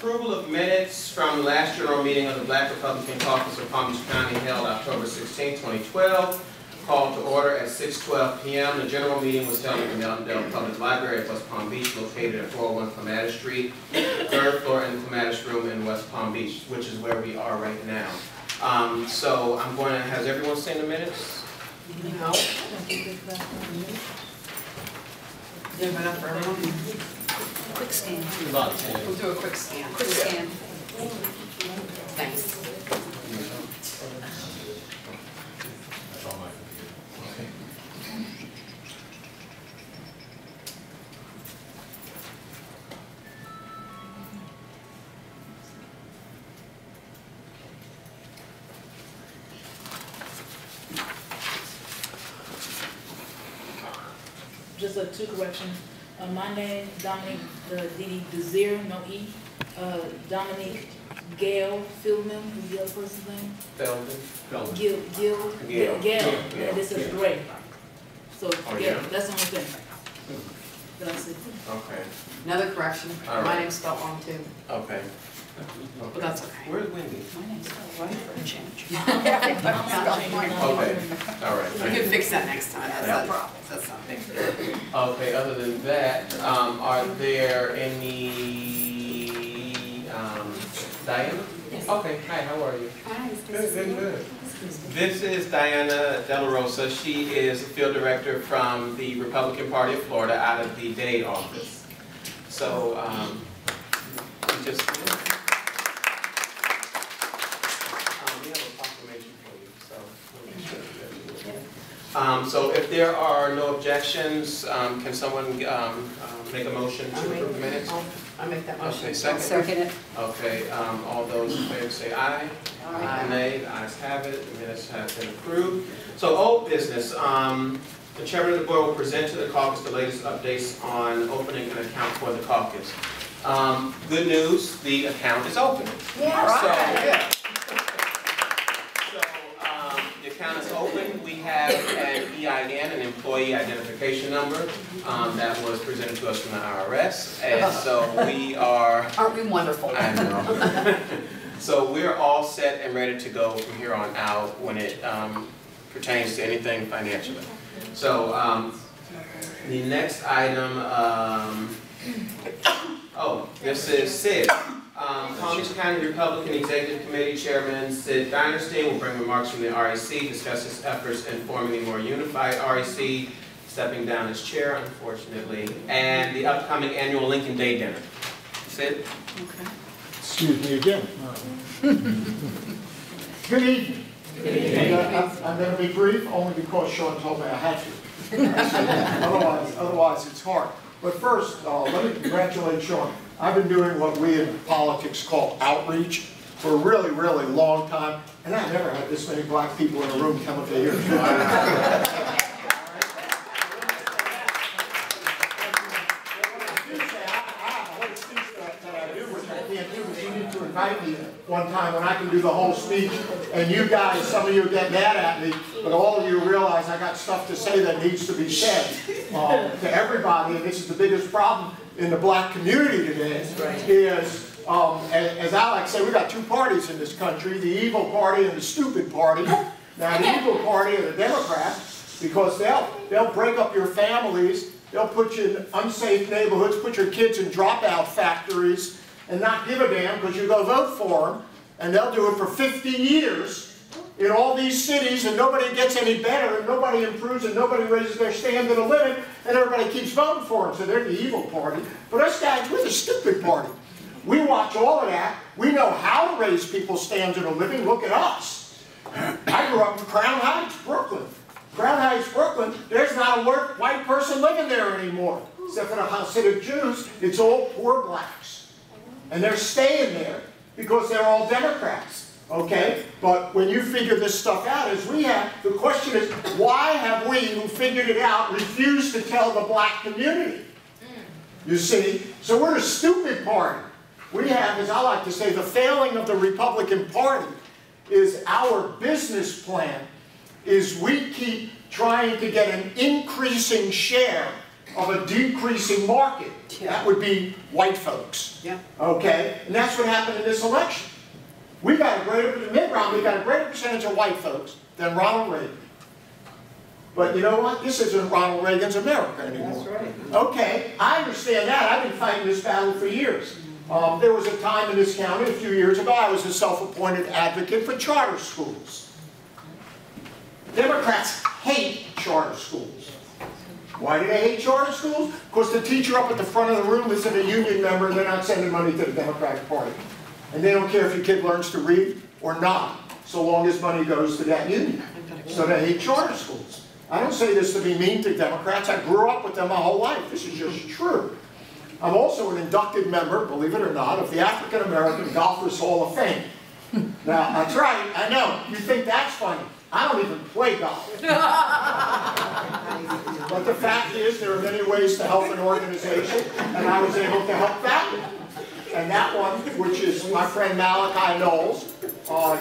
approval of minutes from the last general meeting of the Black Republican Caucus of Palm Beach County held October 16, 2012. Called to order at 6:12 p.m. The general meeting was held in the Meltondale Public Library at West Palm Beach, located at 401 Clematis Street, 3rd floor in the Clematis Room in West Palm Beach, which is where we are right now. So I'm going to, has everyone seen the minutes? No. Give it up for everyone. Quick scan. About 10. We'll do a quick scan. Quick scan. Thanks. Just two corrections. My name, Dominique Didi Desir, no E. Dominique Gail Fieldman, who's the other person's name? Feldman. Gail. Yeah, this is Gray. So, Oh, yeah, yeah? that's the only thing. That's it. Okay. Another correction. All right. My name's spelled wrong too, Okay. but that's okay. Where's Wendy? My name's spelled right for a change. Okay. All right. We can fix that next time. That's Yeah. not a problem. That's not a big deal. Okay, other than that, are there any, Diana? Yes. Okay, hi, how are you? Hi, Good. This is Diana De La Rosa. She is the field director from the Republican Party of Florida out of the Dade office. So, we just, we have a proclamation for you, so we'll make sure that you do it. So if there are no objections, can someone make a motion to approve the minutes? I make that motion. Okay, I'll second. second it. Okay, all those in favor say aye. Aye. Nay, the ayes have it, the minutes have been approved. So old business, the chairman of the board will present to the caucus the latest updates on opening an account for the caucus. Good news, the account is open. Yeah, right. So the account is open. We have an EIN, an employee identification number, that was presented to us from the IRS. And so we are... Aren't we wonderful? I know. So we're all set and ready to go from here on out when it pertains to anything financially. So the next item, this is Sid. Palm Beach County Republican Executive Committee Chairman Sid Dinerstein will bring remarks from the REC, discuss his efforts in forming a more unified REC, stepping down as chair, unfortunately, and the upcoming annual Lincoln Day dinner. Sid? Okay. Excuse me again. Good evening. I'm going to be brief only because Sean told me I had to. Otherwise it's hard. But first, let me congratulate Sean. I've been doing what we in politics call outreach for a really, really long time, and I never had this many black people in a room coming to hear me. Invite me one time when I can do the whole speech, and you guys, some of you get mad at me, but all of you realize I got stuff to say that needs to be said to everybody, and this is the biggest problem in the black community today, is, as Alex said, we got two parties in this country, the evil party and the stupid party. Now the evil party are the Democrats, because they'll break up your families, they'll put you in unsafe neighborhoods, put your kids in dropout factories, and not give a damn because you go vote for them, and they'll do it for 50 years in all these cities, and nobody gets any better, and nobody improves, and nobody raises their standard of living, and everybody keeps voting for them. So they're the evil party. But us guys, we're the stupid party. We watch all of that. We know how to raise people's standard of living. Look at us. I grew up in Crown Heights, Brooklyn. Crown Heights, Brooklyn, there's not a white person living there anymore, except for the Hasidic Jews. It's all poor blacks. And they're staying there because they're all Democrats, okay? But when you figure this stuff out, as we have, the question is, why have we, who figured it out, refused to tell the black community? You see? So we're a stupid party. We have, as I like to say, the failing of the Republican Party is our business plan is we keep trying to get an increasing share of a decreasing market. That would be white folks. Yeah. Okay? And that's what happened in this election. We got a greater, Mitt Romney got a greater percentage of white folks than Ronald Reagan. But you know what? This isn't Ronald Reagan's America anymore. That's right. Okay, I understand that. I've been fighting this battle for years. There was a time in this county a few years ago, I was a self-appointed advocate for charter schools. Democrats hate charter schools. Why do they hate charter schools? Because the teacher up at the front of the room isn't a union member and they're not sending money to the Democratic Party. And they don't care if your kid learns to read or not, so long as money goes to that union. So they hate charter schools. I don't say this to be mean to Democrats. I grew up with them my whole life. This is just true. I'm also an inducted member, believe it or not, of the African American Golfers Hall of Fame. Now, that's right, I know. You think that's funny. I don't even play golf. But the fact is, there are many ways to help an organization, and I was able to help that one. And that one, which is my friend Malachi Knowles,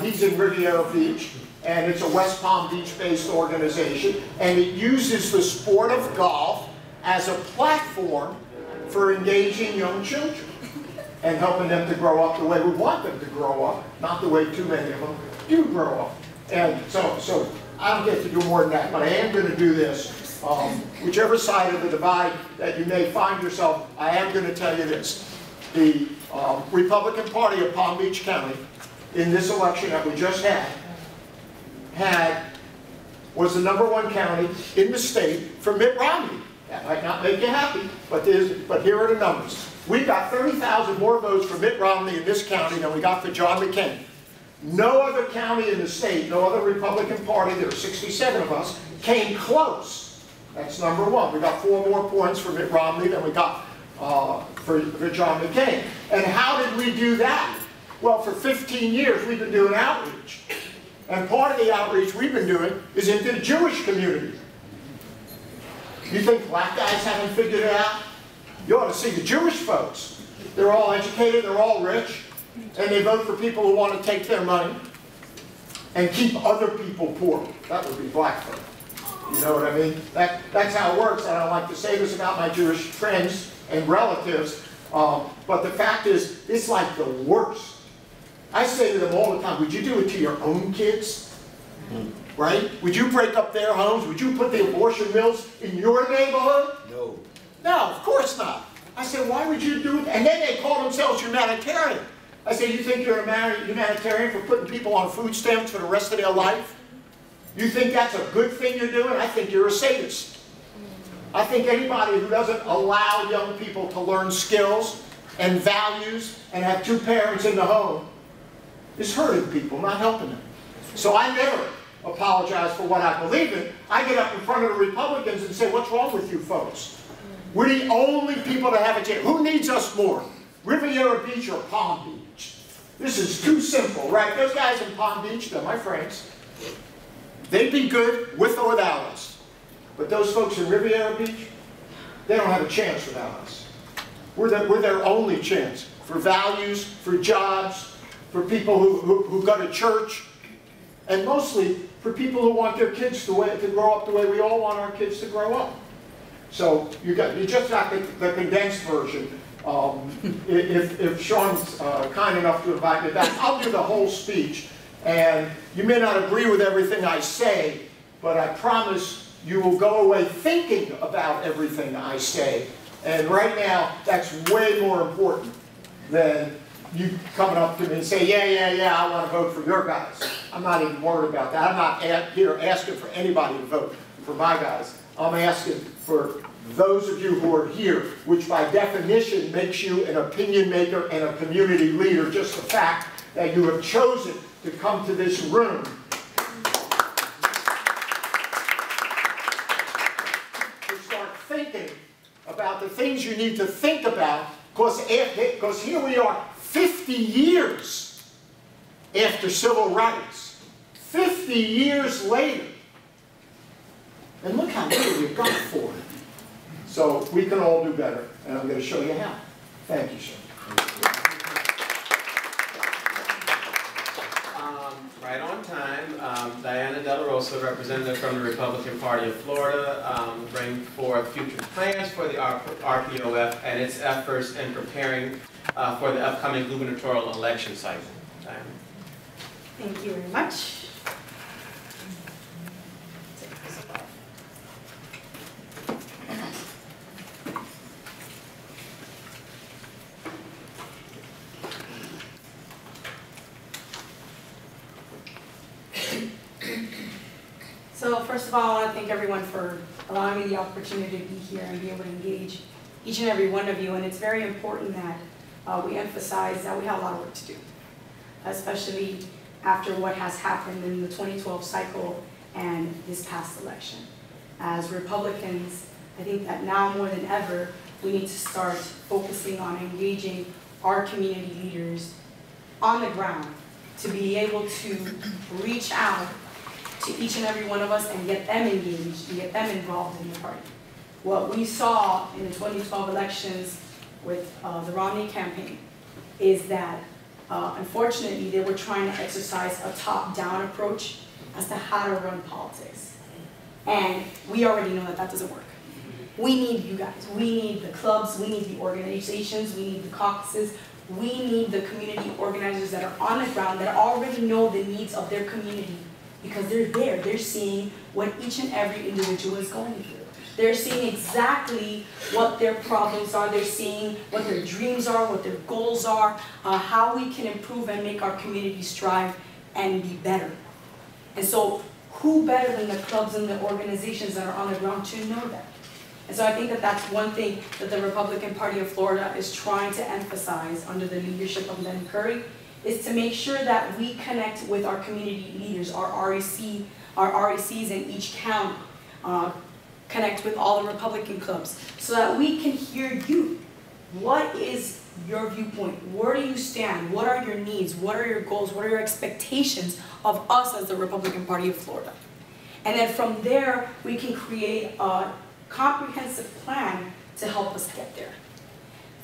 he's in Riviera Beach, and it's a West Palm Beach-based organization, and it uses the sport of golf as a platform for engaging young children and helping them to grow up the way we want them to grow up, not the way too many of them do grow up. And so I don't get to do more than that, but I am going to do this. Whichever side of the divide that you may find yourself, I am going to tell you this. The Republican Party of Palm Beach County, in this election that we just was the #1 county in the state for Mitt Romney. That might not make you happy, but here are the numbers. We got 30,000 more votes for Mitt Romney in this county than we got for John McCain. No other county in the state, no other Republican Party, there are 67 of us, came close. That's #1. We got 4 more points for Mitt Romney than we got for John McCain. And how did we do that? Well, for 15 years we've been doing outreach. And part of the outreach we've been doing is into the Jewish community. You think black guys haven't figured it out? You ought to see the Jewish folks. They're all educated, they're all rich, and they vote for people who want to take their money and keep other people poor. That would be black folk. You know what I mean? That's how it works. I don't like to say this about my Jewish friends and relatives, but the fact is, it's like the worst. I say to them all the time, would you do it to your own kids? Right? Would you break up their homes? Would you put the abortion mills in your neighborhood? No. No, of course not. I said, why would you do it? And then they call themselves humanitarian. I said, you think you're a humanitarian for putting people on food stamps for the rest of their life? You think that's a good thing you're doing? I think you're a sadist. I think anybody who doesn't allow young people to learn skills and values and have 2 parents in the home is hurting people, not helping them. So I never apologize for what I believe in. I get up in front of the Republicans and say, what's wrong with you folks? We're the only people that have a chance. Who needs us more? Riviera Beach or Palm Beach? This is too simple, right? Those guys in Palm Beach, they're my friends. They'd be good with or without us. But those folks in Riviera Beach, they don't have a chance without us. We're their only chance for values, for jobs, for people who go to church, and mostly for people who want their kids to grow up the way we all want our kids to grow up. So you just got the condensed version. If Sean's kind enough to invite me back, I'll do the whole speech. And you may not agree with everything I say, but I promise you will go away thinking about everything I say. And right now, that's way more important than you coming up to me and say, yeah, I want to vote for your guys. I'm not even worried about that. I'm not here asking for anybody to vote for my guys. I'm asking for those of you who are here, which by definition makes you an opinion maker and a community leader, just the fact that you have chosen to come to this room. To start thinking about the things you need to think about, because here we are 50 years after civil rights, 50 years later, and look how little we've got for it. So we can all do better, and I'm going to show you how. Thank you, sir. Right on time, Diana Della also a representative from the Republican Party of Florida, bring forth future plans for the RPOF and its efforts in preparing for the upcoming gubernatorial election cycle. Diana. Thank you very much. So first of all, I want to thank everyone for allowing me the opportunity to be here and be able to engage each and every one of you. And it's very important that we emphasize that we have a lot of work to do, especially after what has happened in the 2012 cycle and this past election. As Republicans, I think that now more than ever, we need to start focusing on engaging our community leaders on the ground to be able to reach out to each and every one of us and get them engaged and get them involved in the party. What we saw in the 2012 elections with the Romney campaign is that unfortunately they were trying to exercise a top-down approach as to how to run politics. And we already know that that doesn't work. We need you guys. We need the clubs. We need the organizations. We need the caucuses. We need the community organizers that are on the ground that already know the needs of their community, because they're there. They're seeing what each and every individual is going through. They're seeing exactly what their problems are. They're seeing what their dreams are, what their goals are, how we can improve and make our communities strive and be better. And so who better than the clubs and the organizations that are on the ground to know that? And so I think that that's one thing that the Republican Party of Florida is trying to emphasize under the leadership of Len Curry, is to make sure that we connect with our community leaders, our RECs in each county, connect with all the Republican clubs, so that we can hear you. What is your viewpoint? Where do you stand? What are your needs? What are your goals? What are your expectations of us as the Republican Party of Florida? And then from there, we can create a comprehensive plan to help us get there.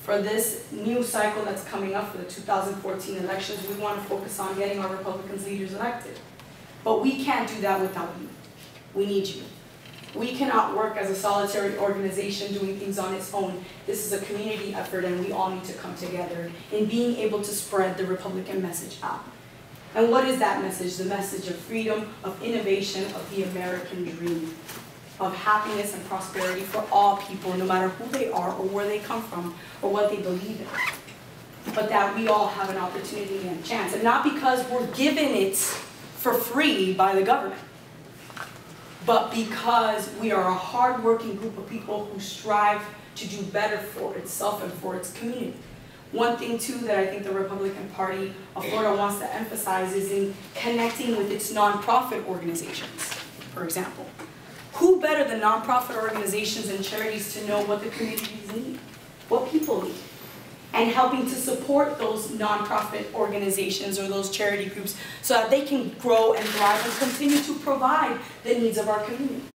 For this new cycle that's coming up for the 2014 elections, we want to focus on getting our Republican leaders elected. But we can't do that without you. We need you. We cannot work as a solitary organization doing things on its own. This is a community effort, and we all need to come together in being able to spread the Republican message out. And what is that message? The message of freedom, of innovation, of the American dream, of happiness and prosperity for all people, no matter who they are or where they come from or what they believe in. But that we all have an opportunity and a chance. And not because we're given it for free by the government, but because we are a hard-working group of people who strive to do better for itself and for its community. One thing, too, that I think the Republican Party of Florida wants to emphasize is in connecting with its nonprofit organizations, for example. Who better than nonprofit organizations and charities to know what the communities need, what people need, and helping to support those nonprofit organizations or those charity groups so that they can grow and thrive and continue to provide the needs of our community.